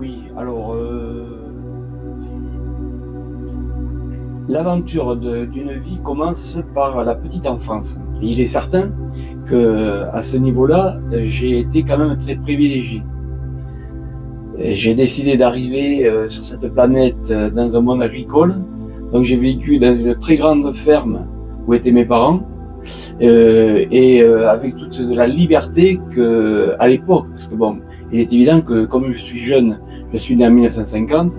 Oui, alors l'aventure d'une vie commence par la petite enfance. Et il est certain que à ce niveau-là, j'ai été quand même très privilégié. Et j'ai décidé d'arriver sur cette planète dans un monde agricole. Donc j'ai vécu dans une très grande ferme où étaient mes parents. Avec toute la liberté que à l'époque, parce que bon, il est évident que comme je suis jeune, je suis né en 1950,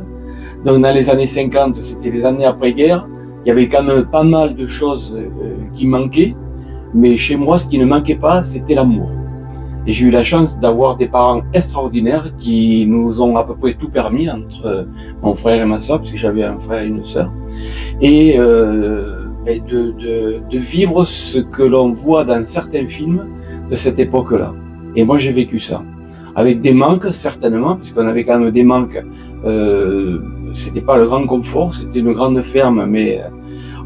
donc dans les années 50, c'était les années après-guerre, il y avait quand même pas mal de choses qui manquaient, mais chez moi, ce qui ne manquait pas, c'était l'amour. Et j'ai eu la chance d'avoir des parents extraordinaires qui nous ont à peu près tout permis entre mon frère et ma soeur, parce que j'avais un frère et une sœur, et de vivre ce que l'on voit dans certains films de cette époque-là. Et moi, j'ai vécu ça. Avec des manques, certainement, puisqu'on avait quand même des manques. C'était pas le grand confort, c'était une grande ferme, mais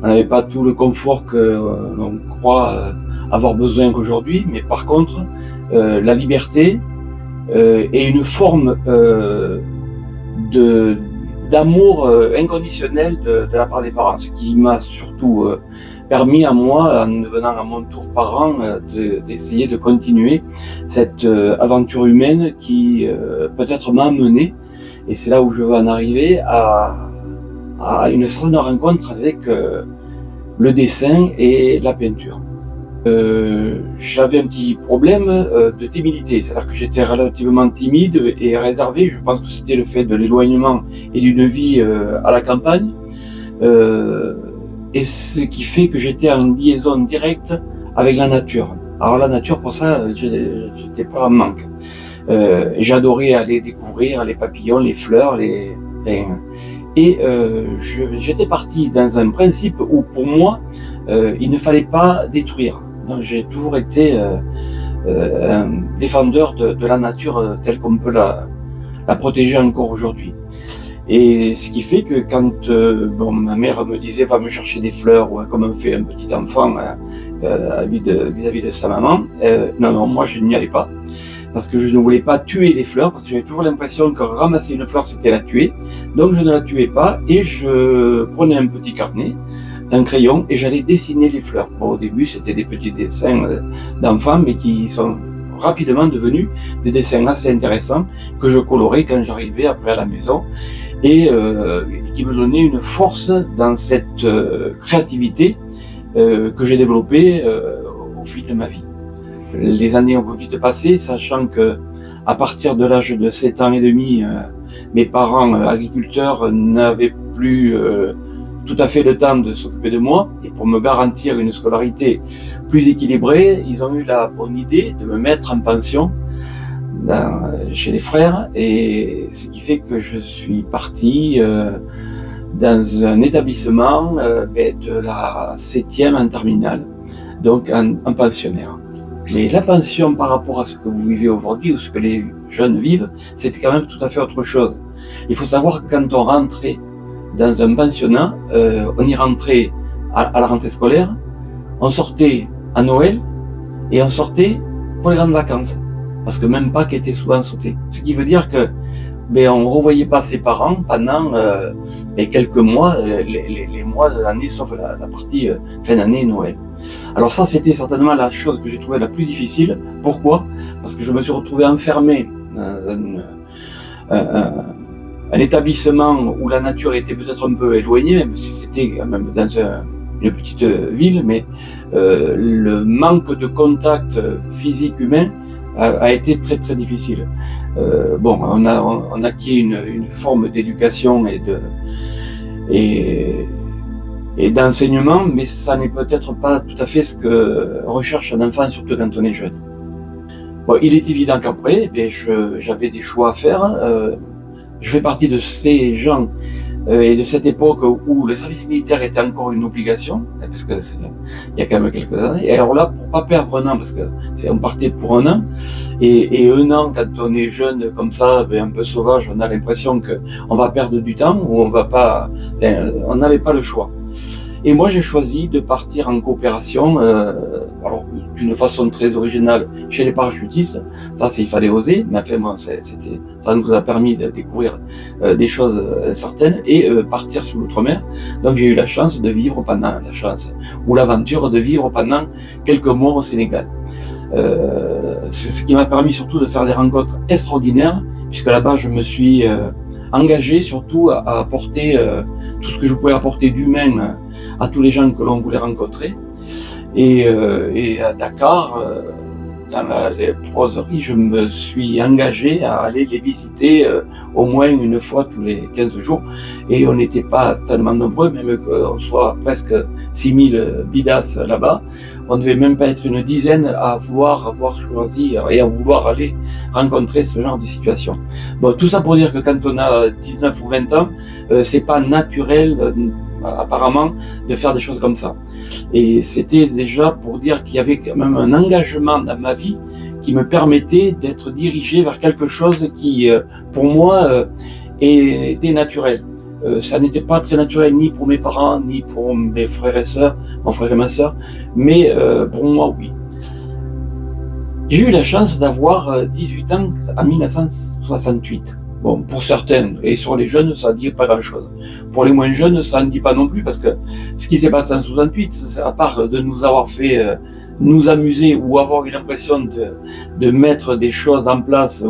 on n'avait pas tout le confort que l'on croit avoir besoin qu'aujourd'hui. Mais par contre, la liberté et une forme d'amour inconditionnel de la part des parents, ce qui m'a surtout permis à moi, en devenant à mon tour parent, d'essayer de continuer cette aventure humaine qui peut-être m'a amené, et c'est là où je veux en arriver, à une certaine rencontre avec le dessin et la peinture. J'avais un petit problème de timidité, c'est-à-dire que j'étais relativement timide et réservé. Je pense que c'était le fait de l'éloignement et d'une vie à la campagne, et ce qui fait que j'étais en liaison directe avec la nature. Alors la nature, pour ça, j'étais pas en manque. J'adorais aller découvrir les papillons, les fleurs, j'étais parti dans un principe où pour moi, il ne fallait pas détruire. Donc, j'ai toujours été un défendeur de la nature telle qu'on peut la protéger encore aujourd'hui. Et ce qui fait que quand ma mère me disait va me chercher des fleurs, ou comme on fait un petit enfant vis-à-vis de sa maman, non, moi je n'y allais pas. Parce que je ne voulais pas tuer les fleurs, parce que j'avais toujours l'impression que ramasser une fleur c'était la tuer. Donc je ne la tuais pas et je prenais un petit carnet, un crayon, et j'allais dessiner les fleurs. Bon, au début, c'était des petits dessins d'enfants, mais qui sont rapidement devenus des dessins assez intéressants que je colorais quand j'arrivais après à la maison, et qui me donnaient une force dans cette créativité que j'ai développée au fil de ma vie. Les années ont vite passé, sachant que à partir de l'âge de 7 ans et demi, mes parents agriculteurs n'avaient plus tout à fait le temps de s'occuper de moi, et pour me garantir une scolarité plus équilibrée, ils ont eu la bonne idée de me mettre en pension chez les frères, et ce qui fait que je suis parti dans un établissement de la 7e en terminale, donc en pensionnaire. Mais la pension par rapport à ce que vous vivez aujourd'hui, ou ce que les jeunes vivent, c'était quand même tout à fait autre chose. Il faut savoir que quand on rentrait dans un pensionnat, on y rentrait à la rentrée scolaire, on sortait à Noël, et on sortait pour les grandes vacances. Parce que même Pâques était souvent sauté. Ce qui veut dire que on ne revoyait pas ses parents pendant quelques mois, les mois de l'année, sauf la partie fin d'année, Noël. Alors ça, c'était certainement la chose que j'ai trouvée la plus difficile. Pourquoi ? Parce que je me suis retrouvé enfermé dans un établissement où la nature était peut-être un peu éloignée, même si c'était quand même dans une petite ville, mais le manque de contact physique humain a été très très difficile. On acquiert une forme d'éducation et d'enseignement, mais ça n'est peut-être pas tout à fait ce que recherche un enfant, surtout quand on est jeune. Bon, il est évident qu'après, j'avais des choix à faire. Je fais partie de ces gens et de cette époque où le service militaire était encore une obligation, parce que il y a quand même quelques années. Et alors là, pour pas perdre un an, parce que on partait pour un an, et un an, quand on est jeune comme ça, un peu sauvage, on a l'impression que on va perdre du temps, ou on va pas, on n'avait pas le choix. Et moi, j'ai choisi de partir en coopération, alors d'une façon très originale chez les parachutistes. Ça, il fallait oser, mais enfin, bon, ça nous a permis de découvrir des choses certaines et partir sur l'outre-mer. Donc, j'ai eu la chance de vivre ou l'aventure de vivre pendant quelques mois au Sénégal. C'est ce qui m'a permis surtout de faire des rencontres extraordinaires, puisque là-bas, je me suis engagé surtout à apporter tout ce que je pouvais apporter d'humain à tous les gens que l'on voulait rencontrer. Et à Dakar, dans les léproseries, je me suis engagé à aller les visiter au moins une fois tous les 15 jours. Et on n'était pas tellement nombreux, même qu'on soit presque 6000 bidas là-bas. On ne devait même pas être une dizaine à vouloir avoir choisi et à vouloir aller rencontrer ce genre de situation. Bon, tout ça pour dire que quand on a 19 ou 20 ans, c'est pas naturel apparemment de faire des choses comme ça. Et c'était déjà pour dire qu'il y avait quand même un engagement dans ma vie qui me permettait d'être dirigé vers quelque chose qui, pour moi, était naturel. Ça n'était pas très naturel ni pour mes parents, ni pour mes frères et sœurs, mon frère et ma sœur, mais pour moi, oui. J'ai eu la chance d'avoir 18 ans en 1968. Bon, pour certains, et sur les jeunes, ça ne dit pas grand-chose. Pour les moins jeunes, ça ne dit pas non plus, parce que ce qui s'est passé en 68, à part de nous avoir fait nous amuser ou avoir eu l'impression de mettre des choses en place,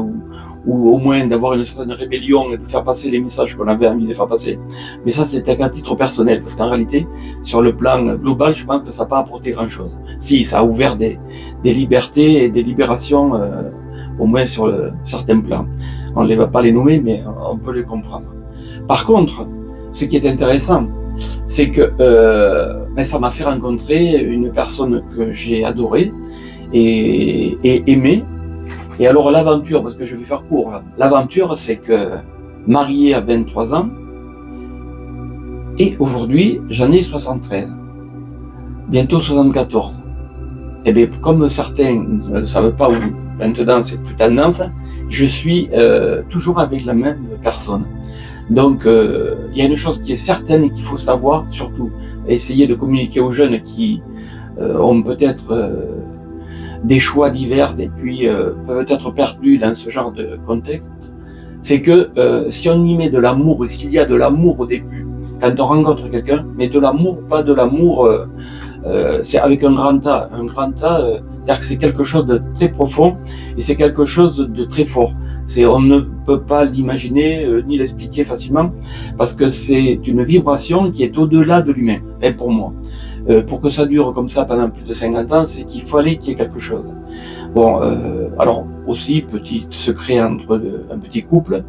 ou au moins d'avoir une certaine rébellion et de faire passer les messages qu'on avait envie de faire passer. Mais ça, c'était à titre personnel, parce qu'en réalité, sur le plan global, je pense que ça n'a pas apporté grand-chose. Si, ça a ouvert des libertés et des libérations, au moins sur certains plans. On ne va pas les nommer, mais on peut les comprendre. Par contre, ce qui est intéressant, c'est que ça m'a fait rencontrer une personne que j'ai adorée et aimée. Et alors l'aventure, parce que je vais faire court, l'aventure, c'est que marié à 23 ans, et aujourd'hui, j'en ai 73, bientôt 74. Et bien, comme certains ne savent pas où maintenant c'est plus tendance, je suis toujours avec la même personne. Donc, il y a une chose qui est certaine et qu'il faut savoir, surtout essayer de communiquer aux jeunes qui ont peut-être des choix divers et puis peuvent être perdus dans ce genre de contexte, c'est que si on y met de l'amour, et s'il y a de l'amour au début, quand on rencontre quelqu'un, mais de l'amour, pas de l'amour, c'est avec un grand A, c'est-à-dire que c'est quelque chose de très profond et c'est quelque chose de très fort. On ne peut pas l'imaginer ni l'expliquer facilement parce que c'est une vibration qui est au-delà de l'humain, et pour moi. Pour que ça dure comme ça pendant plus de 50 ans, c'est qu'il fallait qu'il y ait quelque chose. Bon, alors aussi, petit secret entre un petit couple,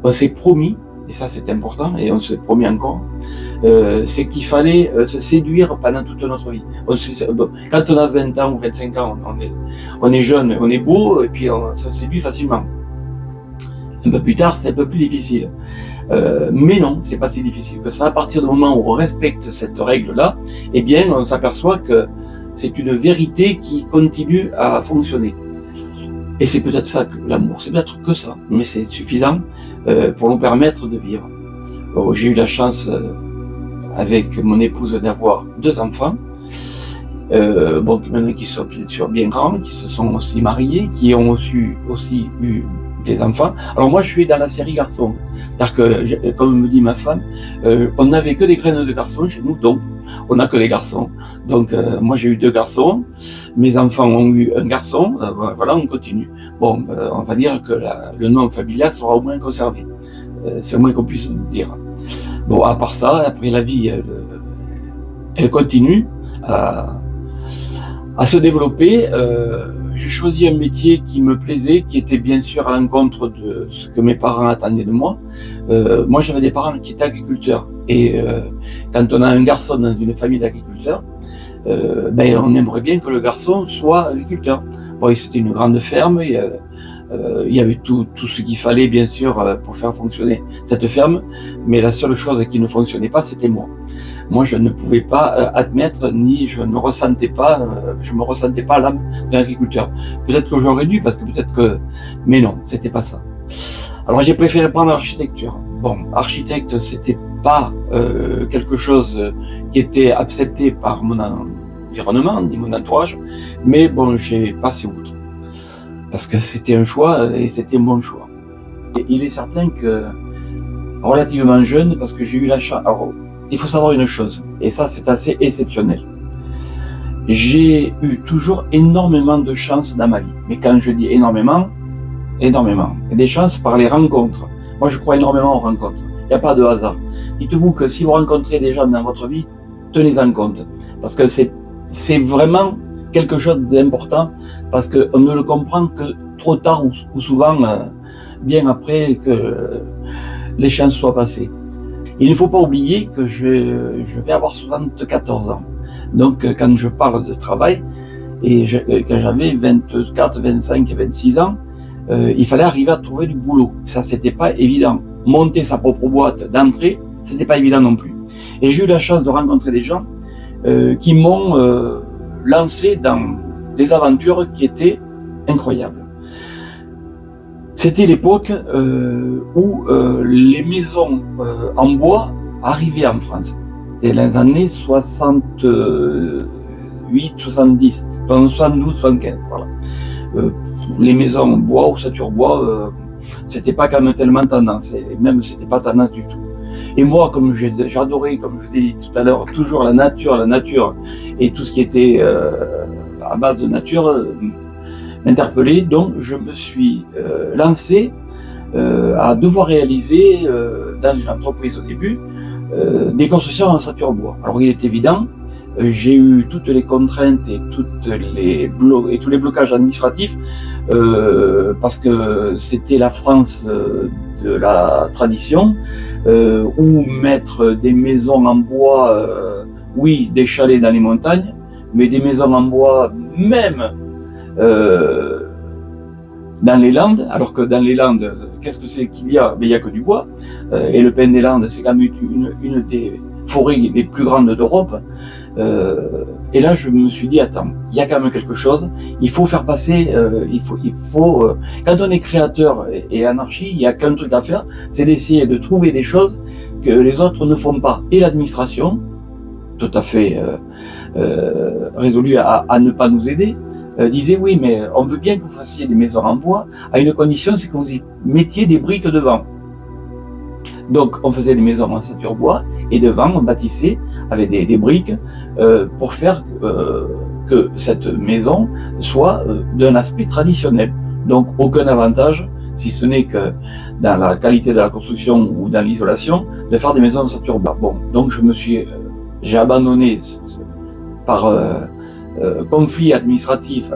on s'est promis, et ça c'est important, et on se promet encore, c'est qu'il fallait se séduire pendant toute notre vie. Quand on a 20 ans ou 25 ans, on est jeune, on est beau, et puis on se séduit facilement. Un peu plus tard, c'est un peu plus difficile. Mais non, c'est pas si difficile que ça. À partir du moment où on respecte cette règle-là, eh bien, on s'aperçoit que c'est une vérité qui continue à fonctionner. Et c'est peut-être ça que l'amour, c'est peut-être que ça, mais c'est suffisant pour nous permettre de vivre. J'ai eu la chance avec mon épouse d'avoir 2 enfants, maintenant qui sont bien sûr bien grands, qui se sont aussi mariés, qui ont aussi eu des enfants. Alors moi je suis dans la série garçon, c'est-à-dire que comme me dit ma femme, on n'avait que des graines de garçons chez nous, donc on n'a que des garçons. Donc moi j'ai eu 2 garçons, mes enfants ont eu un garçon, voilà, on continue. Bon, on va dire que le nom familial sera au moins conservé, c'est au moins qu'on puisse dire. Bon, à part ça, après la vie elle continue à se développer. J'ai choisi un métier qui me plaisait, qui était bien sûr à l'encontre de ce que mes parents attendaient de moi. Moi, j'avais des parents qui étaient agriculteurs. Et quand on a un garçon dans une famille d'agriculteurs, on aimerait bien que le garçon soit agriculteur. Bon, c'était une grande ferme, il y avait tout ce qu'il fallait, bien sûr, pour faire fonctionner cette ferme. Mais la seule chose qui ne fonctionnait pas, c'était moi. Moi, je ne pouvais pas admettre, ni je me ressentais pas l'âme d'un agriculteur. Peut-être que j'aurais dû, mais non, c'était pas ça. Alors, j'ai préféré prendre l'architecture. Bon, architecte, c'était pas quelque chose qui était accepté par environnement, ni mon entourage, mais bon, j'ai passé outre. Parce que c'était un choix et c'était mon choix. Et il est certain que, relativement jeune, parce que j'ai eu la chance. Alors, il faut savoir une chose, et ça c'est assez exceptionnel. J'ai eu toujours énormément de chance dans ma vie. Mais quand je dis énormément, énormément. Et des chances par les rencontres. Moi, je crois énormément aux rencontres. Il n'y a pas de hasard. Dites-vous que si vous rencontrez des gens dans votre vie, tenez-en compte. Parce que c'est vraiment quelque chose d'important, parce qu'on ne le comprend que trop tard ou souvent bien après que les chances soient passées. Il ne faut pas oublier que je vais avoir 74 ans. Donc, quand je parle de travail, et quand j'avais 24, 25 et 26 ans, il fallait arriver à trouver du boulot. Ça, c'était pas évident. Monter sa propre boîte d'entrée, c'était pas évident non plus. Et j'ai eu la chance de rencontrer des gens qui m'ont lancé dans des aventures qui étaient incroyables. C'était l'époque où les maisons en bois arrivaient en France. C'était les années 68, 70, 72, 75, voilà. Les maisons en bois, ossature bois, c'était pas quand même tellement tendance, et même c'était pas tendance du tout. Et moi, comme j'adorais, comme je l'ai dit tout à l'heure, toujours la nature, et tout ce qui était à base de nature m'interpellait, donc je me suis lancé à devoir réaliser dans une entreprise au début des constructions en ossature bois. Alors il est évident, j'ai eu toutes les contraintes et tous les blocages administratifs parce que c'était la France de la tradition où mettre des maisons en bois, oui, des chalets dans les montagnes, mais des maisons en bois même dans les Landes, alors que dans les Landes, qu'est-ce que c'est qu'il y a? Mais il n'y a que du bois, et le pin des Landes, c'est quand même une des forêts les plus grandes d'Europe. Et là, je me suis dit, attends, il y a quand même quelque chose, il faut faire passer, quand on est créateur et anarchie, il n'y a qu'un truc à faire, c'est d'essayer de trouver des choses que les autres ne font pas. Et l'administration, tout à fait résolue à ne pas nous aider, disait oui, mais on veut bien que vous fassiez des maisons en bois, à une condition, c'est que vous y mettiez des briques devant. Donc on faisait des maisons en ossature bois, et devant on bâtissait avec des briques pour faire que cette maison soit d'un aspect traditionnel. Donc aucun avantage, si ce n'est que dans la qualité de la construction ou dans l'isolation, de faire des maisons en ossature bois. Bon, donc j'ai abandonné par conflit administratif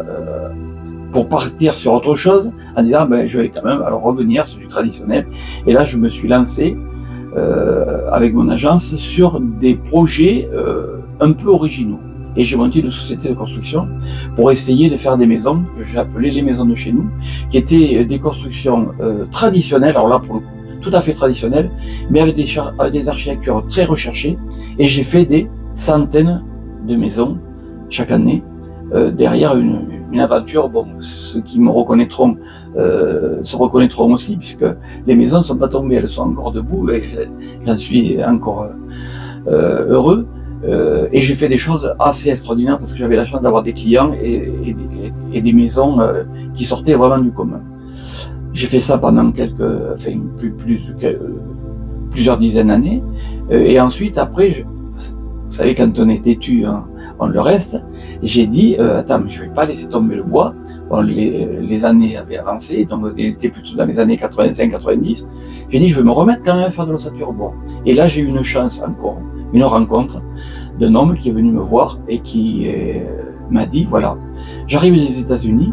pour partir sur autre chose, en disant ben, je vais quand même alors revenir sur du traditionnel. Et là je me suis lancé avec mon agence sur des projets un peu originaux. Et j'ai monté une société de construction pour essayer de faire des maisons que j'ai appelées les maisons de chez nous, qui étaient des constructions traditionnelles, alors là pour le coup tout à fait traditionnelles, mais avec des architectures très recherchées. Et j'ai fait des centaines de maisons chaque année, derrière une aventure. Bon, ceux qui me reconnaîtront se reconnaîtront aussi, puisque les maisons ne sont pas tombées, elles sont encore debout, et j'en suis encore heureux. Et j'ai fait des choses assez extraordinaires, parce que j'avais la chance d'avoir des clients et des maisons qui sortaient vraiment du commun. J'ai fait ça pendant plusieurs dizaines d'années, et ensuite après, vous savez, quand on est têtu, hein, on le reste. J'ai dit, attends, mais je vais pas laisser tomber le bois. Bon, les années avaient avancé, donc on était plutôt dans les années 85-90. J'ai dit, je vais me remettre quand même à faire de l'ossature bois. Et là, j'ai eu une chance encore, une rencontre d'un homme qui est venu me voir et qui m'a dit, voilà, j'arrive des États-Unis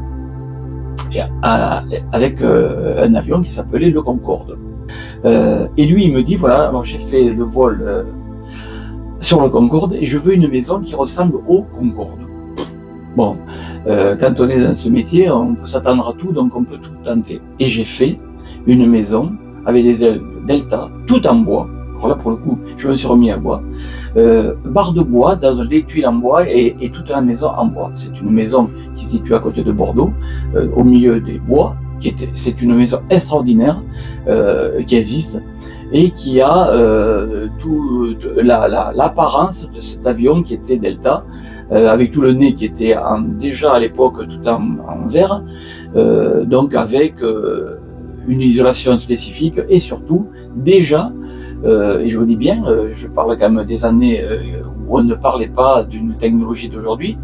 avec un avion qui s'appelait le Concorde. Et lui, il me dit, voilà, alors j'ai fait le vol sur le Concorde et je veux une maison qui ressemble au Concorde. Bon, quand on est dans ce métier, on peut s'attendre à tout, donc on peut tout tenter. Et j'ai fait une maison avec des ailes Delta, tout en bois. Alors là, pour le coup, je me suis remis à bois. Barre de bois dans des tuiles en bois et toute la maison en bois. C'est une maison qui se situe à côté de Bordeaux, au milieu des bois. C'est une maison extraordinaire qui existe et qui a l'apparence de cet avion qui était Delta, avec tout le nez qui était déjà à l'époque tout en verre, donc avec une isolation spécifique et surtout déjà, et je vous dis bien, je parle quand même des années où on ne parlait pas d'une technologie d'aujourd'hui,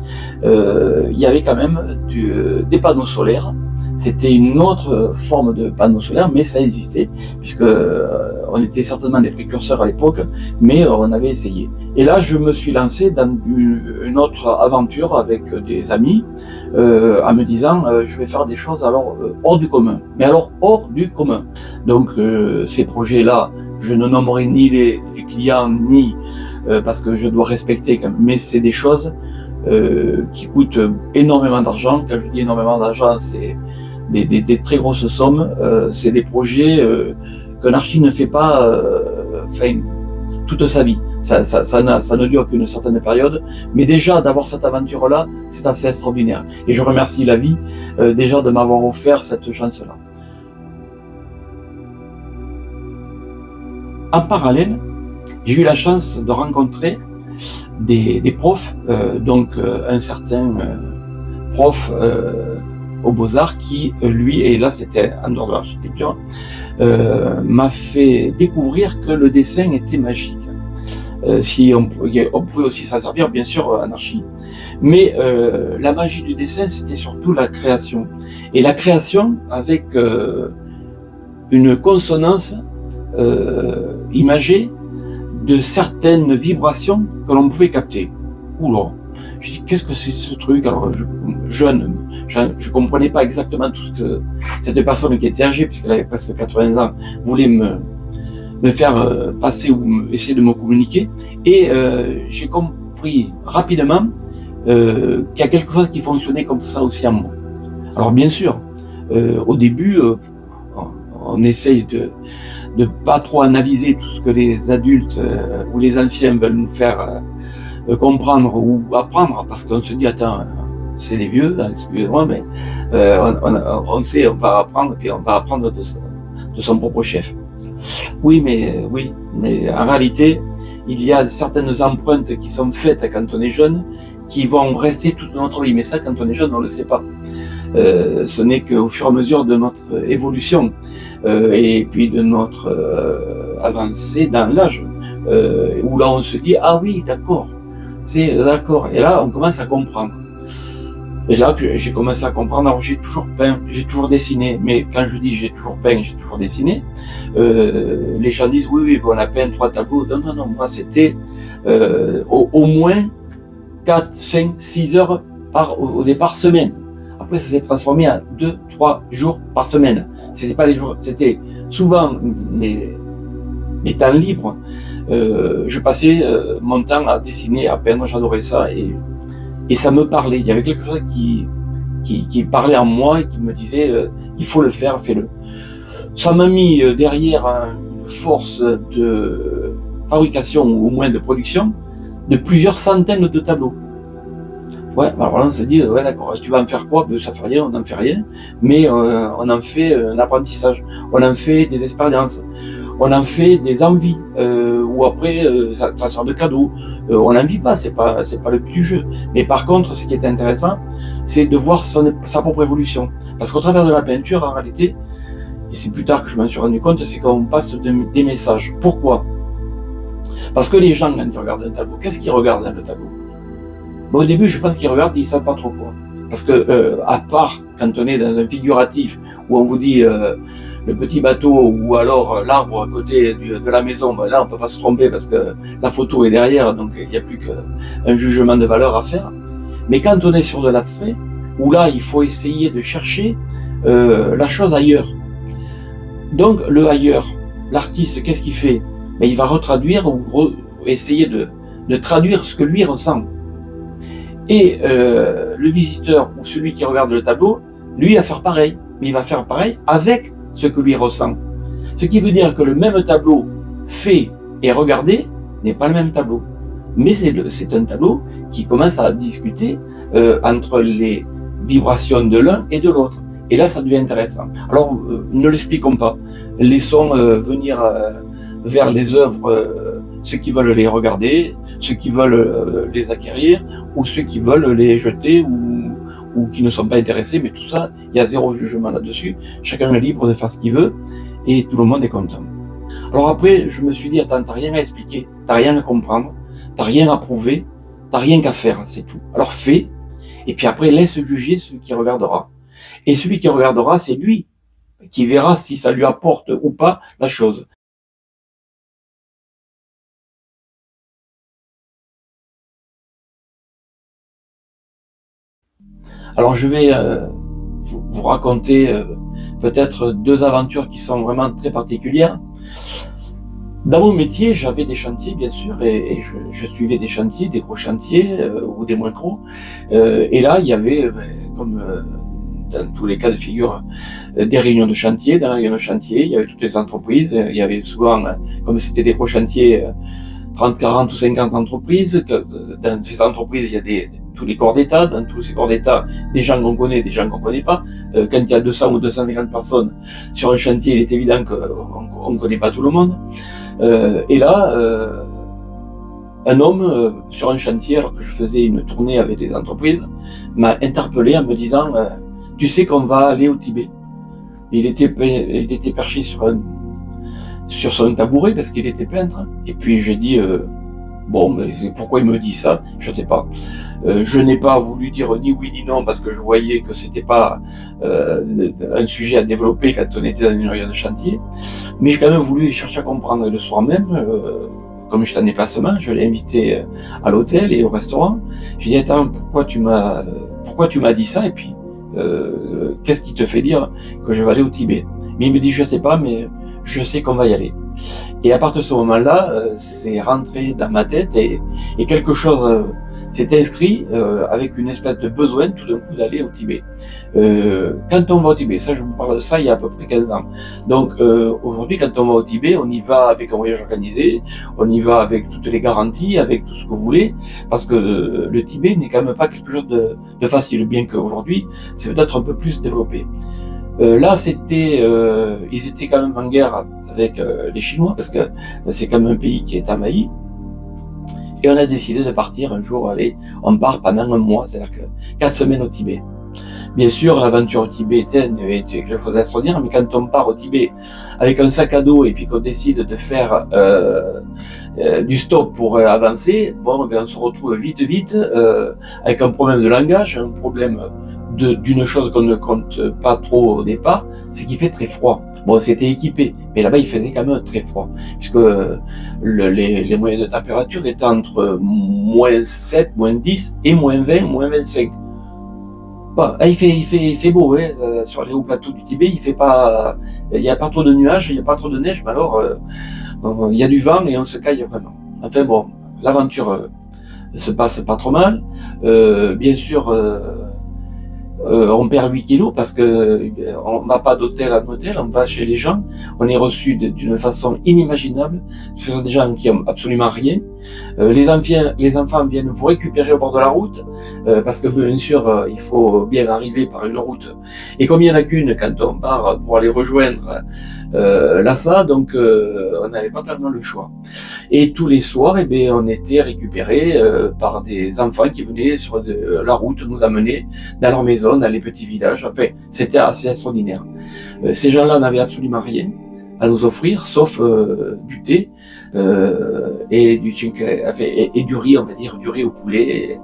il y avait quand même des panneaux solaires. C'était une autre forme de panneau solaire, mais ça existait, puisque on était certainement des précurseurs à l'époque, mais on avait essayé. Et là, je me suis lancé dans une autre aventure avec des amis, en me disant, je vais faire des choses alors hors du commun. Mais alors hors du commun. Donc ces projets-là, je ne nommerai ni les clients, ni parce que je dois respecter quand même, mais c'est des choses qui coûtent énormément d'argent. Quand je dis énormément d'argent, c'est des très grosses sommes. C'est des projets qu'un archi ne fait pas toute sa vie. Ça ne dure qu'une certaine période, mais déjà d'avoir cette aventure-là, c'est assez extraordinaire. Et je remercie la vie déjà de m'avoir offert cette chance-là. En parallèle, j'ai eu la chance de rencontrer des profs, donc un certain prof aux Beaux-Arts qui, lui, et là c'était en dehors de l'architecture, m'a fait découvrir que le dessin était magique. Si on pouvait aussi s'en servir, bien sûr, en archi. Mais la magie du dessin, c'était surtout la création. Et la création avec une consonance imagée de certaines vibrations que l'on pouvait capter. Oula, je dis qu'est-ce que c'est ce truc? Alors jeune, je comprenais pas exactement tout ce que cette personne qui était âgée, puisqu'elle avait presque 80 ans, voulait me faire passer ou essayer de me communiquer. Et j'ai compris rapidement qu'il y a quelque chose qui fonctionnait comme ça aussi en moi. Alors bien sûr, au début, on essaye de pas trop analyser tout ce que les adultes ou les anciens veulent nous faire comprendre ou apprendre, parce qu'on se dit attends, c'est des vieux, hein, excusez-moi, mais on sait, on va apprendre, puis on va apprendre de son propre chef. Oui, mais en réalité, il y a certaines empreintes qui sont faites quand on est jeune, qui vont rester toute notre vie. Mais ça, quand on est jeune, on ne le sait pas. Ce n'est qu'au fur et à mesure de notre évolution et puis de notre avancée dans l'âge, où là on se dit ah oui, d'accord, c'est d'accord. Et là, on commence à comprendre. Et là que j'ai commencé à comprendre, alors j'ai toujours peint, j'ai toujours dessiné, mais quand je dis j'ai toujours peint, j'ai toujours dessiné, les gens disent oui, on a peint 3 tableaux. Non, moi c'était au moins 4, 5, 6 heures au départ semaine. Après ça s'est transformé à 2-3 jours par semaine. C'était pas des jours, c'était souvent mes temps libres. Je passais mon temps à dessiner, à peindre, j'adorais ça et ça me parlait. Il y avait quelque chose qui parlait en moi et qui me disait il faut le faire, fais-le. Ça m'a mis derrière une force de fabrication ou au moins de production de plusieurs centaines de tableaux. Ouais, alors là on se dit ouais d'accord, tu vas en faire quoi? Ça fait rien, on n'en fait rien, mais on en fait un apprentissage, on en fait des expériences, on en fait des envies, ou après ça sort de cadeau. On n'en vit pas, c'est pas le but du jeu. Mais par contre, ce qui est intéressant, c'est de voir sa propre évolution. Parce qu'au travers de la peinture, en réalité, et c'est plus tard que je m'en suis rendu compte, c'est qu'on passe des messages. Pourquoi? Parce que les gens, quand ils regardent un tableau, qu'est-ce qu'ils regardent dans le tableau? Bon, au début, je pense qu'ils regardent, ils savent pas trop quoi. Parce que à part quand on est dans un figuratif où on vous dit le petit bateau ou alors l'arbre à côté de la maison, ben là on peut pas se tromper parce que la photo est derrière, donc il n'y a plus qu'un jugement de valeur à faire. Mais quand on est sur de l'abstrait, où là il faut essayer de chercher la chose ailleurs. Donc le ailleurs, l'artiste, qu'est-ce qu'il fait? Ben, il va retraduire ou essayer de traduire ce que lui ressent. Et le visiteur ou celui qui regarde le tableau, lui va faire pareil, mais il va faire pareil avec ce que lui ressent. Ce qui veut dire que le même tableau fait et regardé n'est pas le même tableau. Mais c'est un tableau qui commence à discuter entre les vibrations de l'un et de l'autre. Et là, ça devient intéressant. Alors, ne l'expliquons pas. Laissons venir vers les œuvres ceux qui veulent les regarder, ceux qui veulent les acquérir, ou ceux qui veulent les jeter, ou qui ne sont pas intéressés, mais tout ça, il y a zéro jugement là-dessus. Chacun est libre de faire ce qu'il veut, et tout le monde est content. Alors après, je me suis dit, attends, t'as rien à expliquer, t'as rien à comprendre, t'as rien à prouver, t'as rien qu'à faire, c'est tout. Alors fais, et puis après, laisse juger celui qui regardera. Et celui qui regardera, c'est lui qui verra si ça lui apporte ou pas la chose. Alors je vais vous raconter peut-être deux aventures qui sont vraiment très particulières. Dans mon métier, j'avais des chantiers, bien sûr, et je suivais des chantiers, des gros chantiers ou des moins gros. Et là, il y avait, comme dans tous les cas de figure, des réunions de chantier. Dans les réunions de chantier, il y avait toutes les entreprises. Il y avait souvent, comme c'était des gros chantiers, 30, 40 ou 50 entreprises. Dans ces entreprises, il y a tous les corps d'État. Dans tous ces corps d'État, des gens qu'on connaît, des gens qu'on connaît pas. Quand il y a 200 ou 250 personnes sur un chantier, il est évident qu'on ne connaît pas tout le monde. Et là, un homme sur un chantier, alors que je faisais une tournée avec des entreprises, m'a interpellé en me disant tu sais qu'on va aller au Tibet. Il était perché sur son tabouret parce qu'il était peintre. Et puis j'ai dit bon, mais pourquoi il me dit ça? Je ne sais pas. Je n'ai pas voulu dire ni oui ni non parce que je voyais que c'était pas un sujet à développer quand on était dans une réunion de chantier. Mais j'ai quand même voulu chercher à comprendre. Et le soir même, comme j'étais en déplacement, je l'ai invité à l'hôtel et au restaurant. J'ai dit attends, pourquoi tu m'as dit ça? Et puis qu'est-ce qui te fait dire que je vais aller au Tibet? Mais il me dit je sais pas, mais je sais qu'on va y aller. Et à partir de ce moment-là, c'est rentré dans ma tête et quelque chose s'est inscrit avec une espèce de besoin tout d'un coup d'aller au Tibet. Quand on va au Tibet, ça je vous parle de ça il y a à peu près 15 ans. Donc aujourd'hui quand on va au Tibet, on y va avec un voyage organisé, on y va avec toutes les garanties, avec tout ce que vous voulez, parce que le Tibet n'est quand même pas quelque chose de facile, bien qu'aujourd'hui c'est peut-être un peu plus développé. Là, ils étaient quand même en guerre avec les Chinois, parce que c'est quand même un pays qui est envahi. Et on a décidé de partir un jour, allez, on part pendant un mois, c'est-à-dire que 4 semaines au Tibet. Bien sûr, l'aventure tibétaine était quelque chose d'extraordinaire, mais quand on part au Tibet avec un sac à dos et puis qu'on décide de faire du stop pour avancer, bon, ben on se retrouve vite avec un problème de langage, un problème d'une chose qu'on ne compte pas trop au départ, c'est qu'il fait très froid. Bon, c'était équipé, mais là-bas il faisait quand même très froid, puisque les moyennes de température étaient entre moins 7, moins 10 et moins 20, moins 25. Bon, il fait beau, hein, sur les hauts plateaux du Tibet, il n'y a pas trop de nuages, il n'y a pas trop de neige, mais alors il y a du vent et on se caille vraiment. Enfin bon, l'aventure se passe pas trop mal. Bien sûr, on perd 8 kilos parce que on va pas d'hôtel à hôtel, on va chez les gens, on est reçu d'une façon inimaginable. Ce sont des gens qui ont absolument rien. Les enfants viennent vous récupérer au bord de la route parce que bien sûr il faut bien arriver par une route. Et comme il n'y en a qu'une quand on part pour aller rejoindre Lhasa, donc on n'avait pas tellement le choix. Et tous les soirs, on était récupérés par des enfants qui venaient sur la route nous amener dans leur maison, dans les petits villages. Enfin, c'était assez extraordinaire. Ces gens-là n'avaient absolument rien à nous offrir, sauf du thé et du riz, on va dire, du riz au poulet.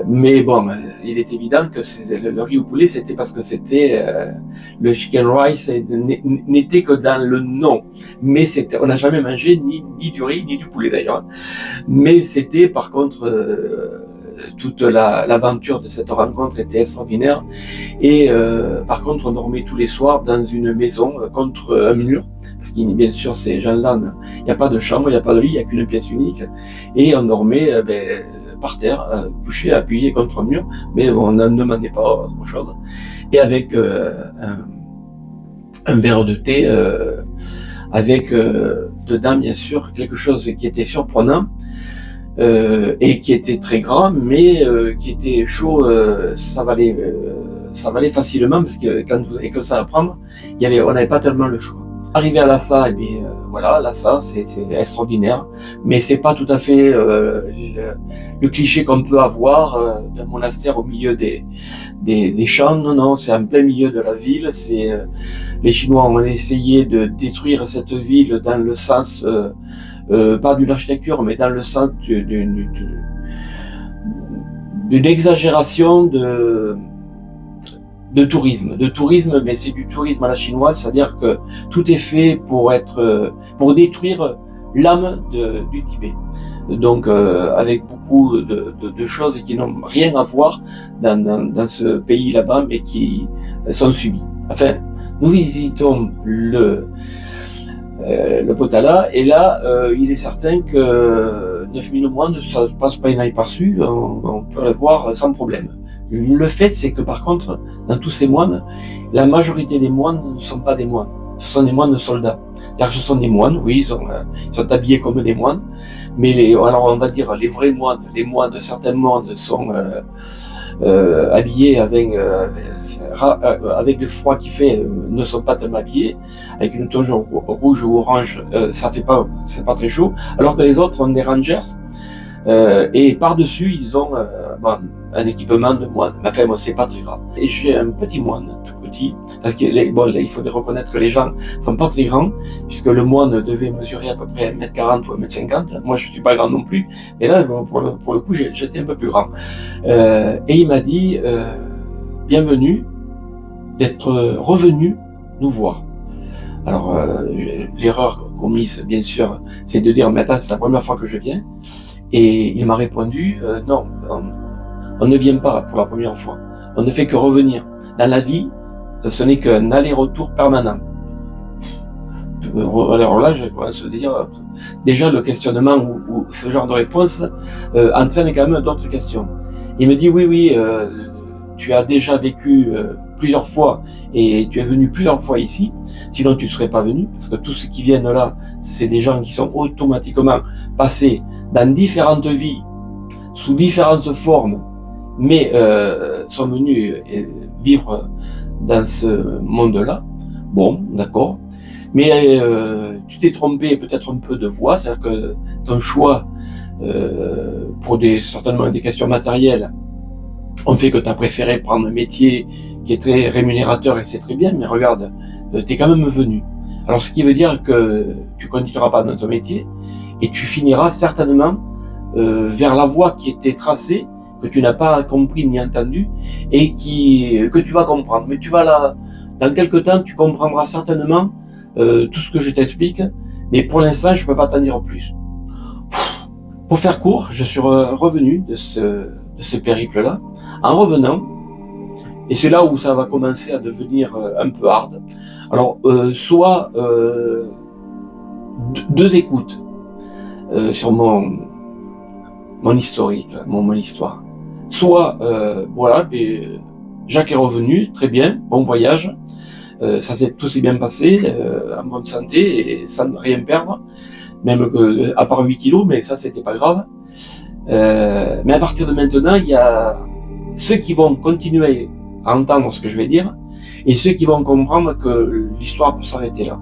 Mais bon, il est évident que le riz au poulet, c'était parce que c'était le chicken rice n'était que dans le nom. Mais on n'a jamais mangé ni du riz ni du poulet d'ailleurs. Mais c'était par contre toute l'aventure de cette rencontre était extraordinaire. Et par contre, on dormait tous les soirs dans une maison contre un mur. Parce que bien sûr, ces gens-là, il n'y a pas de chambre, il n'y a pas de lit, il n'y a qu'une pièce unique. Et on dormait par terre, couché, appuyé contre un mur, mais on ne demandait pas autre chose. Et avec un verre de thé, avec dedans, bien sûr, quelque chose qui était surprenant, et qui était très grand, mais qui était chaud, ça valait facilement, parce que quand vous avez que ça à prendre, on n'avait pas tellement le choix. Arrivé à Lhasa, eh bien, voilà, Lhasa, c'est extraordinaire, mais c'est pas tout à fait le cliché qu'on peut avoir d'un monastère au milieu des champs. Non, non, c'est en plein milieu de la ville. Les Chinois ont essayé de détruire cette ville dans le sens, pas d'une architecture, mais dans le sens d'une exagération de tourisme, mais c'est du tourisme à la chinoise, c'est-à-dire que tout est fait pour détruire l'âme du Tibet. Donc, avec beaucoup de choses qui n'ont rien à voir dans ce pays là-bas, mais qui sont subies. Enfin, nous visitons le Potala, et là, il est certain que 9000 moines, ça ne passe pas inaperçu, on peut le voir sans problème. Le fait, c'est que par contre, dans tous ces moines, la majorité des moines ne sont pas des moines. Ce sont des moines soldats. C'est-à-dire que ce sont des moines, oui, ils sont habillés comme des moines, mais alors on va dire les vrais moines, certains moines sont habillés avec le froid qu'il fait, ne sont pas tellement habillés, avec une tonge rouge ou orange, c'est pas très chaud, alors que les autres ont des rangers, et par-dessus, ils ont un équipement de moine. Enfin, moi, c'est pas très grave. Et j'ai un petit moine, tout petit, parce que il faut reconnaître que les gens sont pas très grands, puisque le moine devait mesurer à peu près 1m40 ou 1m50. Moi, je suis pas grand non plus, mais là, pour le coup, j'étais un peu plus grand. Et il m'a dit, bienvenue, d'être revenu nous voir. Alors, l'erreur commise, bien sûr, c'est de dire, mais attends, c'est la première fois que je viens. Et il m'a répondu, non, on ne vient pas pour la première fois. On ne fait que revenir. Dans la vie, ce n'est qu'un aller-retour permanent. Alors là, je commence à dire, déjà le questionnement ou ce genre de réponse entraîne quand même d'autres questions. Il me dit, oui, tu as déjà vécu plusieurs fois et tu es venu plusieurs fois ici, sinon tu ne serais pas venu, parce que tous ceux qui viennent là, c'est des gens qui sont automatiquement passés dans différentes vies, sous différentes formes, mais sont venus vivre dans ce monde-là. Bon, d'accord. Mais tu t'es trompé peut-être un peu de voie, c'est-à-dire que ton choix, pour certainement des questions matérielles, on fait que tu as préféré prendre un métier qui est très rémunérateur, et c'est très bien, mais regarde, tu es quand même venu. Alors ce qui veut dire que tu continueras pas dans ton métier, et tu finiras certainement vers la voie qui était tracée, que tu n'as pas compris ni entendu, et que tu vas comprendre. Mais dans quelques temps, tu comprendras certainement tout ce que je t'explique, mais pour l'instant, je peux pas t'en dire plus. Pour faire court, je suis revenu de ce périple-là. En revenant, et c'est là où ça va commencer à devenir un peu hard. Alors, soit deux écoutes sur mon historique, mon histoire. Soit, Jacques est revenu, très bien, bon voyage, tout s'est bien passé, en bonne santé et sans rien perdre, même à part 8 kilos, mais ça c'était pas grave. Mais à partir de maintenant, il y a ceux qui vont continuer à entendre ce que je vais dire et ceux qui vont comprendre que l'histoire peut s'arrêter là.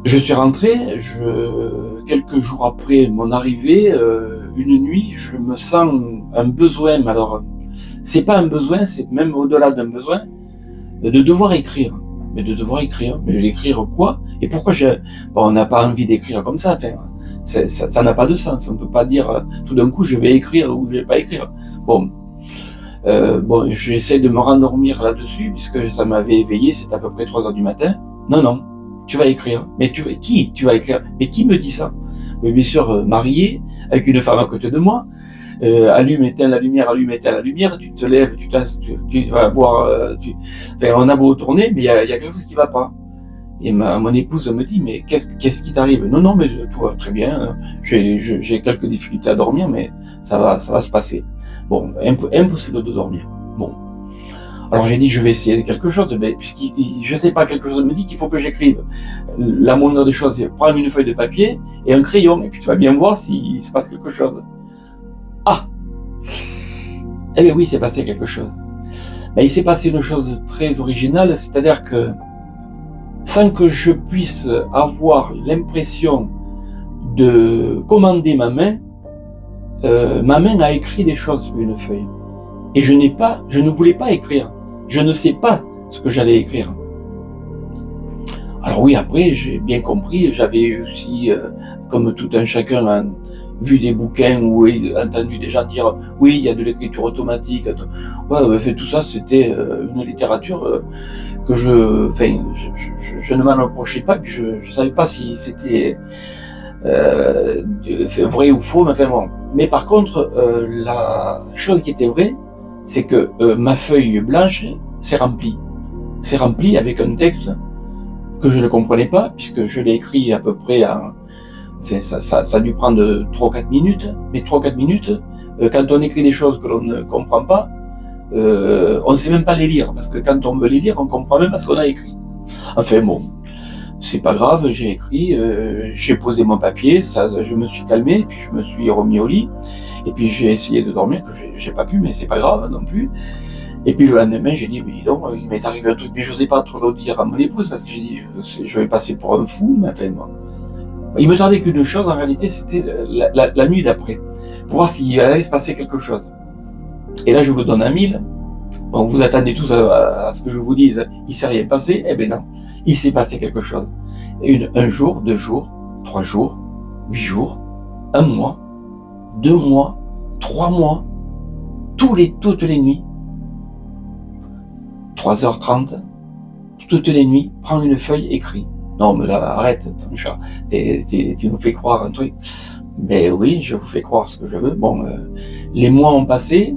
Je suis rentré, quelques jours après mon arrivée, une nuit, je me sens un besoin, mais alors, c'est pas un besoin, c'est même au-delà d'un besoin, de devoir écrire. Mais écrire quoi? Et pourquoi on n'a pas envie d'écrire comme ça, enfin, ça n'a pas de sens. On peut pas dire, tout d'un coup, je vais écrire ou je vais pas écrire. J'essaie de me rendormir là-dessus, puisque ça m'avait éveillé, c'est à peu près 3h du matin. Non, tu vas écrire. Mais qui tu vas écrire? Mais qui me dit ça? Mais bien sûr, marié, avec une femme à côté de moi, allume-éteins la lumière, tu te lèves, tu vas boire, on a beau tourner, mais il y a quelque chose qui va pas. Et mon épouse me dit, mais qu'est-ce qui t'arrive? Non, mais tout va très bien, j'ai quelques difficultés à dormir, mais ça va se passer. Bon, impossible de dormir. Bon. Alors j'ai dit, je vais essayer quelque chose, mais je sais pas, quelque chose me dit qu'il faut que j'écrive. La moindre des choses, c'est prendre une feuille de papier et un crayon, et puis tu vas bien voir s'il se passe quelque chose. Ah! Eh bien oui, il s'est passé quelque chose. Il s'est passé une chose très originale, c'est-à-dire que sans que je puisse avoir l'impression de commander ma main a écrit des choses sur une feuille. Et je ne voulais pas écrire. Je ne sais pas ce que j'allais écrire. Alors oui, après, j'ai bien compris, j'avais aussi, comme tout un chacun, vu des bouquins ou entendu des gens dire oui, il y a de l'écriture automatique. Ouais, fait, tout ça, c'était une littérature que je ne m'en approchais pas, puis je ne savais pas si c'était vrai ou faux, mais enfin bon. Mais par contre, la chose qui était vraie, c'est que ma feuille blanche s'est remplie. C'est remplie avec un texte que je ne comprenais pas, puisque je l'ai écrit à peu près en... Enfin, ça a dû prendre 3 ou 4 minutes, mais 3 ou 4 minutes, quand on écrit des choses que l'on ne comprend pas, on ne sait même pas les lire, parce que quand on veut les lire, on comprend même pas ce qu'on a écrit. Enfin bon, c'est pas grave, j'ai écrit, j'ai posé mon papier, je me suis calmé, puis je me suis remis au lit, et puis j'ai essayé de dormir, que j'ai pas pu, mais c'est pas grave non plus. Et puis le lendemain, j'ai dit, mais dis donc, il m'est arrivé un truc, mais je n'osais pas trop le dire à mon épouse, parce que j'ai dit, je vais passer pour un fou, mais enfin, moi. Il me tardait qu'une chose, en réalité, c'était la nuit d'après, pour voir s'il allait se passer quelque chose. Et là, je vous le donne à 1000. Bon, vous attendez tous à ce que je vous dise, il s'est rien passé, eh ben non, il s'est passé quelque chose. Un jour, 2 jours, 3 jours, 8 jours, 1 mois, 2 mois, 3 mois, toutes les nuits, 3h30, toutes les nuits, prends une feuille, écris. Non, mais là, arrête, ton chat, tu nous fais croire un truc. Ben oui, je vous fais croire ce que je veux. Bon, les mois ont passé.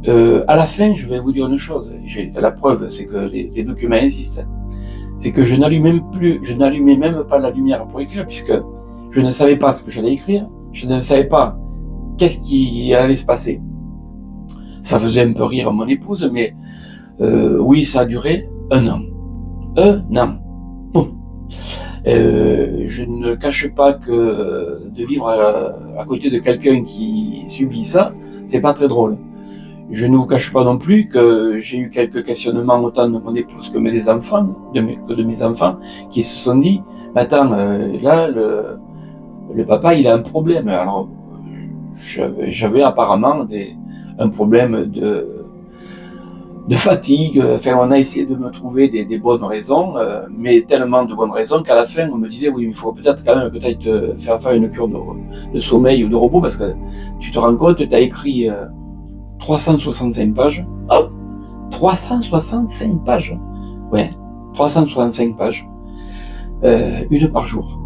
À la fin, je vais vous dire une chose. La preuve, c'est que les documents insistent. C'est que je n'allumais même pas la lumière pour écrire, puisque je ne savais pas ce que j'allais écrire. Je ne savais pas qu'est-ce qui allait se passer. Ça faisait un peu rire mon épouse, mais oui, ça a duré 1 an. 1 an. Bon. Je ne cache pas que de vivre à côté de quelqu'un qui subit ça, c'est pas très drôle. Je ne vous cache pas non plus que j'ai eu quelques questionnements autant de mon épouse que de mes enfants, qui se sont dit, attends, là, le papa, il a un problème. Alors, j'avais apparemment un problème de fatigue. Enfin, on a essayé de me trouver des bonnes raisons, mais tellement de bonnes raisons qu'à la fin, on me disait, oui, il faut peut-être quand même que tu ailles te faire une cure de sommeil ou de repos, parce que tu te rends compte, tu as écrit 365 pages. Oh, 365 pages. Ouais, 365 pages. Une par jour.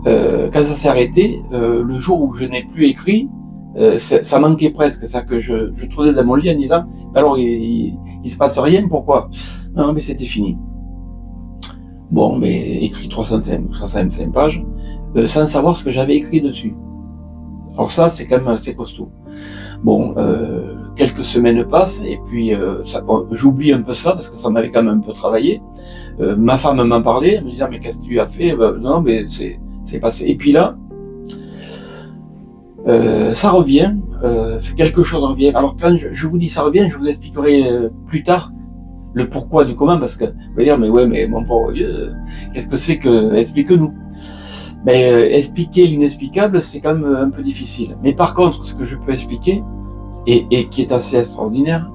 Quand ça s'est arrêté, le jour où je n'ai plus écrit, ça manquait presque. C'est-à-dire que je tournais dans mon lit en disant, alors il se passe rien, pourquoi? Non, mais c'était fini. Bon, mais écrit 365 pages, sans savoir ce que j'avais écrit dessus. Alors ça, c'est quand même assez costaud. Bon, quelques semaines passent, et puis j'oublie un peu ça, parce que ça m'avait quand même un peu travaillé. Ma femme m'en parlait, elle me disait, mais qu'est-ce que tu as fait? Non, mais c'est passé. Et puis là, ça revient, quelque chose revient. Alors quand je vous dis ça revient, je vous expliquerai plus tard le pourquoi du comment, parce que vous allez dire, mais ouais, mais mon pauvre Dieu, qu'est-ce que c'est que, explique-nous. Mais expliquer l'inexplicable, c'est quand même un peu difficile. Mais par contre, ce que je peux expliquer, et qui est assez extraordinaire,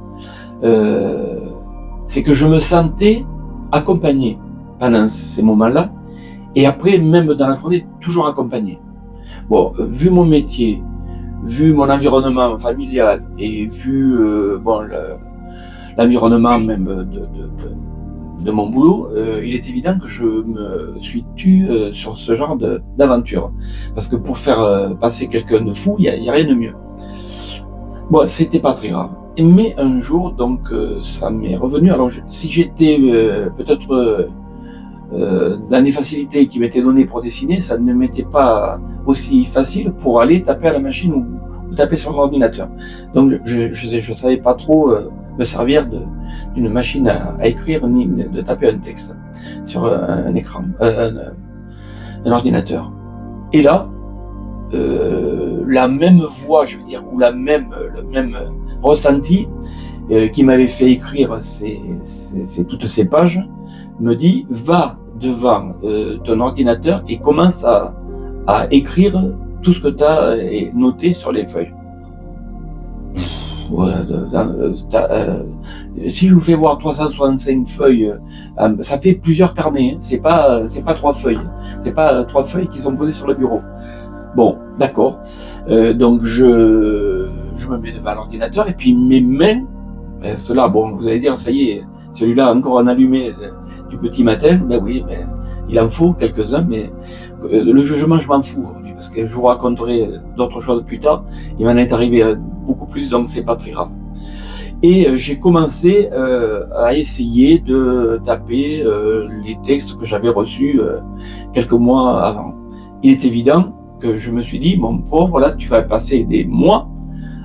c'est que je me sentais accompagné pendant ces moments-là, et après, même dans la journée, toujours accompagné. Bon, vu mon métier, vu mon environnement familial, et vu l'environnement même de mon boulot, il est évident que je me suis tue sur ce genre d'aventure. Parce que pour faire passer quelqu'un de fou, il y a rien de mieux. Bon, c'était pas très grave. Mais un jour, donc, ça m'est revenu. Alors, si j'étais peut-être dans les facilités qui m'étaient données pour dessiner, ça ne m'était pas aussi facile pour aller taper à la machine ou taper sur l'ordinateur. Donc, je savais pas trop me servir d'une machine à écrire ni de taper un texte sur un écran, un ordinateur. Et là, la même voix, je veux dire, ou le même ressenti qui m'avait fait écrire toutes ces pages, me dit va devant ton ordinateur et commence à écrire tout ce que tu as noté sur les feuilles. Si je vous fais voir 365 feuilles, ça fait plusieurs carnets, hein. C'est pas 3 feuilles, c'est pas 3 feuilles qui sont posées sur le bureau. Bon, d'accord. Donc je me mets devant l'ordinateur et puis mes mains, cela, bon, vous allez dire, ça y est, celui-là encore en allumé du petit matin, ben oui, ben, il en faut quelques-uns, mais le jugement, je m'en fous aujourd'hui, parce que je vous raconterai d'autres choses plus tard. Il m'en est arrivé beaucoup plus, donc c'est pas très grave. Et j'ai commencé à essayer de taper les textes que j'avais reçus quelques mois avant. Il est évident que je me suis dit, mon pauvre, là, tu vas passer des mois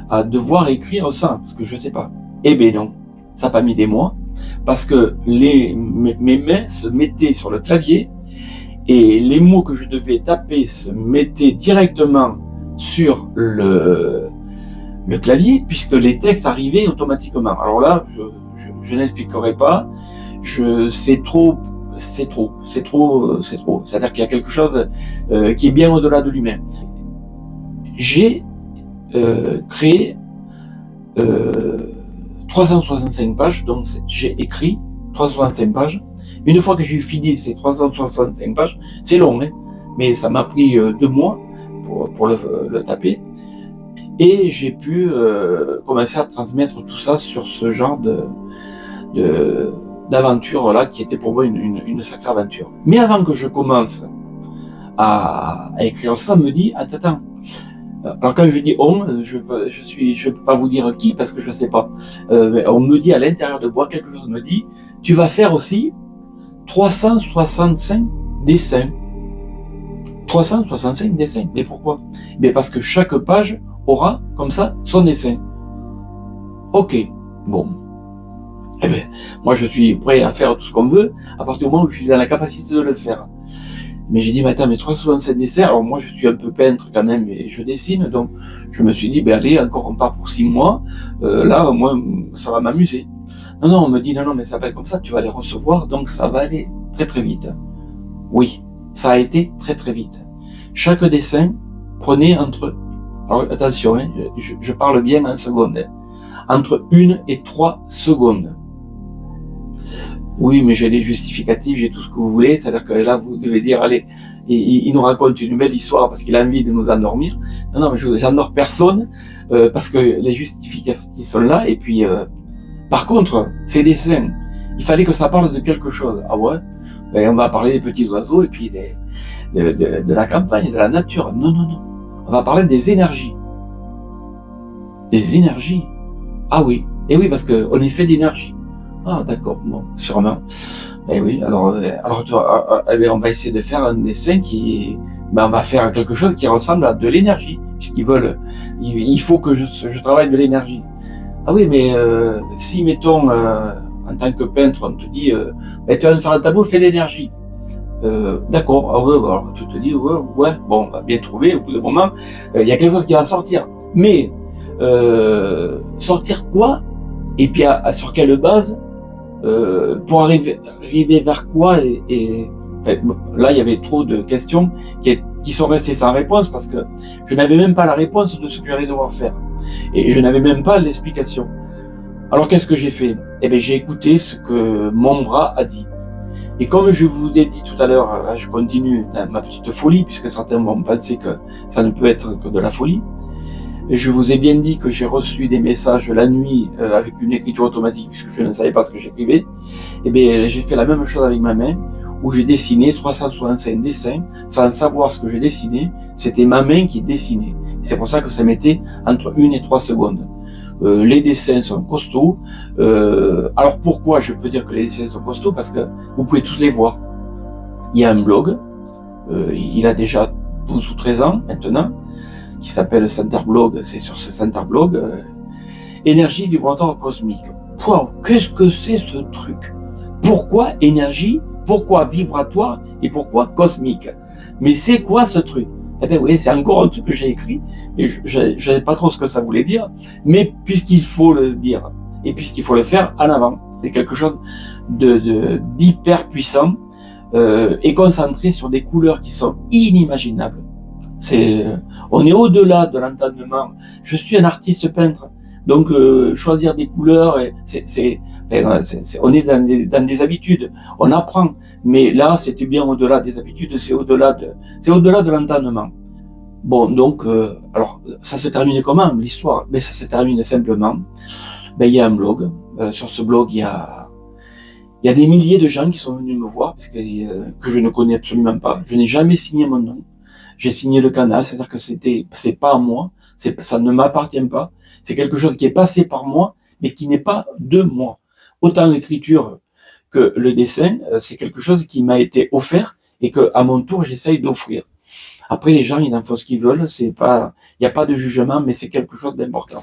à devoir écrire ça, parce que je sais pas. Eh bien non, ça n'a pas mis des mois, parce que mes mains se mettaient sur le clavier et les mots que je devais taper se mettaient directement sur le clavier, puisque les textes arrivaient automatiquement. Alors là, je n'expliquerai pas, c'est trop. C'est-à-dire qu'il y a quelque chose qui est bien au-delà de l'humain. J'ai créé 365 pages, donc j'ai écrit 365 pages. Une fois que j'ai fini ces 365 pages, c'est long, hein, mais ça m'a pris 2 mois pour le taper. Et j'ai pu commencer à transmettre tout ça sur ce genre d'aventure là, qui était pour moi une sacrée aventure. Mais avant que je commence à écrire ça, on me dit attends. Alors quand je dis on, je peux pas vous dire qui parce que je sais pas. Mais on me dit à l'intérieur de moi, quelque chose me dit, tu vas faire aussi 365 dessins. 365 dessins. Mais pourquoi? Mais parce que chaque page aura comme ça son dessin. Ok, bon. Eh bien, moi je suis prêt à faire tout ce qu'on veut à partir du moment où je suis dans la capacité de le faire. Mais j'ai dit, mais attends, mais 365 dessins, alors moi je suis un peu peintre quand même et je dessine, donc je me suis dit, ben allez, encore on part pour 6 mois, là, moi, ça va m'amuser. Non, on me dit, non, mais ça va être comme ça, tu vas les recevoir, donc ça va aller très très vite. Oui, ça a été très très vite. Chaque dessin prenait alors attention, hein, je parle bien en secondes, hein, entre 1 et 3 secondes. Oui, mais j'ai les justificatifs, j'ai tout ce que vous voulez, c'est-à-dire que là, vous devez dire, allez, il nous raconte une belle histoire parce qu'il a envie de nous endormir. Non, mais j'endors personne, parce que les justificatifs sont là, et puis, par contre, ces dessins, il fallait que ça parle de quelque chose. Ah ouais? Ben, on va parler des petits oiseaux, et puis de la campagne, de la nature. Non. On va parler des énergies. Des énergies? Ah oui. Et oui, parce qu'on est fait d'énergie. Ah d'accord, bon, sûrement. Eh oui, alors on va essayer de faire un dessin on va faire quelque chose qui ressemble à de l'énergie, puisqu'ils veulent, il faut que je travaille de l'énergie. Ah oui, mais si mettons, en tant que peintre, on te dit, tu vas me faire un tableau fait d'énergie. D'accord, ah ouais, alors tu te dis, ouais, bon, on va bien trouver, au bout d'un moment, il y a quelque chose qui va sortir. Mais, sortir quoi? Et puis sur quelle base? Pour arriver vers quoi là il y avait trop de questions qui sont restées sans réponse parce que je n'avais même pas la réponse de ce que j'allais devoir faire et je n'avais même pas l'explication. Alors qu'est-ce que j'ai fait? Eh bien j'ai écouté ce que mon bras a dit et comme je vous ai dit tout à l'heure, je continue dans ma petite folie puisque certains vont penser que ça ne peut être que de la folie. Et je vous ai bien dit que j'ai reçu des messages la nuit avec une écriture automatique puisque je ne savais pas ce que j'écrivais. Et bien j'ai fait la même chose avec ma main où j'ai dessiné 365 dessins sans savoir ce que j'ai dessiné. C'était ma main qui dessinait. C'est pour ça que ça mettait entre 1 et 3 secondes. Les dessins sont costauds. Alors pourquoi je peux dire que les dessins sont costauds? Parce que vous pouvez tous les voir. Il y a un blog, il a déjà 12 ou 13 ans maintenant, qui s'appelle Centerblog, c'est sur ce Centerblog, énergie vibratoire cosmique. Wow, qu'est-ce que c'est ce truc? Pourquoi énergie? Pourquoi vibratoire? Et pourquoi cosmique? Mais c'est quoi ce truc? Eh bien oui, c'est encore un truc que j'ai écrit, et je ne savais pas trop ce que ça voulait dire, mais puisqu'il faut le dire, et puisqu'il faut le faire en avant, c'est quelque chose d'hyper puissant et concentré sur des couleurs qui sont inimaginables. On est au-delà de l'entendement. Je suis un artiste peintre, donc choisir des couleurs, on est dans des habitudes, on apprend. Mais là, c'était bien au-delà des habitudes, c'est au-delà de l'entendement. Bon, donc, alors, ça se termine comment l'histoire? Mais ça se termine simplement. Il y a un blog. Sur ce blog, il y a des milliers de gens qui sont venus me voir parce que je ne connais absolument pas. Je n'ai jamais signé mon nom. J'ai signé le canal, c'est-à-dire que c'est pas à moi, ça ne m'appartient pas. C'est quelque chose qui est passé par moi, mais qui n'est pas de moi. Autant l'écriture que le dessin, c'est quelque chose qui m'a été offert et que, à mon tour, j'essaye d'offrir. Après, les gens, ils en font ce qu'ils veulent, il n'y a pas de jugement, mais c'est quelque chose d'important.